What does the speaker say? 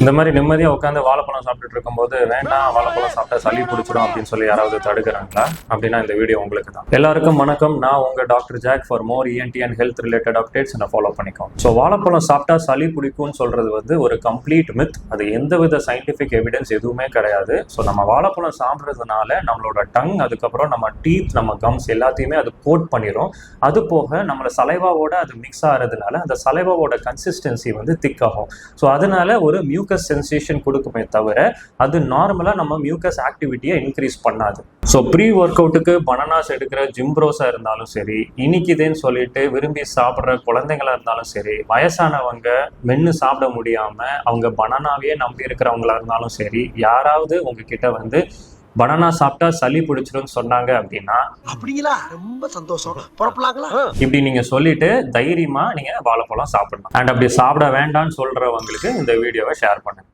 இந்த மாதிரி நிம்மதியா உட்காந்து வாழைப்பழம் சாப்பிட்டுட்டு இருக்கும்போது வேண்டாம் வாழைப்பழம் சாப்பிட்டா சளி பிடிச்சிடும் அப்படின்னு சொல்லி யாராவது தடுக்கிறாங்களா அப்படின்னா இந்த வீடியோ உங்களுக்கு தான். எல்லாருக்கும் வணக்கம், நான் உங்க doctor Jack. For more ENT and health related updates என்ன ஃபாலோ பண்ணிக்கோம். ஸோ வாழைப்பழம் சாப்பிட்டா சளி பிடிக்கும்னு சொல்றது ஒரு கம்ப்ளீட் மித். அது எந்தவித சயின்டிஃபிக் எவிடன்ஸ் எதுவுமே கிடையாது. ஸோ நம்ம வாழைப்பழம் சாப்பிட்றதுனால நம்மளோட டங், அதுக்கப்புறம் நம்ம டீத், நம்ம கம்ஸ் எல்லாத்தையுமே அது கோட் பண்ணிடும். அது போக நம்மள சலைவாவோட அது மிக்ஸ் ஆகிறதுனால அந்த சலைவாவோட கன்சிஸ்டன்சி திக் ஆகும். ஸோ அதனால ஒரு மியூக்கஸ் சென்சேஷன் கொடுக்குமே தவிர அது நார்மலாக நம்ம மியூக்கஸ் ஆக்டிவிட்டியை இன்க்ரீஸ் பண்ணாது. ஸோ ப்ரீ ஒர்க் அவுட்டுக்கு பனானாஸ் எடுக்கிற ஜிம்ப்ரோஸாக இருந்தாலும் சரி, இனிக்குதுன்னு சொல்லிட்டு விரும்பி சாப்பிட்ற குழந்தைங்களா இருந்தாலும் சரி, வயசானவங்க மென்று சாப்பிட முடியாமல் அவங்க பனானாவையே நம்பி இருக்கிறவங்களா இருந்தாலும் சரி, யாராவது உங்ககிட்ட பனானா சாப்பிட்டா சளி பிடிச்சிருன்னு சொன்னாங்க அப்படின்னா, அப்படிங்களா, ரொம்ப சந்தோஷம், புறப்படலாங்களா, இப்படி நீங்க சொல்லிட்டு தைரியமா நீங்க வாழைப்பழம் சாப்பிடலாம். அண்ட் அப்படி சாப்பிட வேண்டாம்னு சொல்றவங்களுக்கு இந்த வீடியோவை ஷேர் பண்ணுங்க.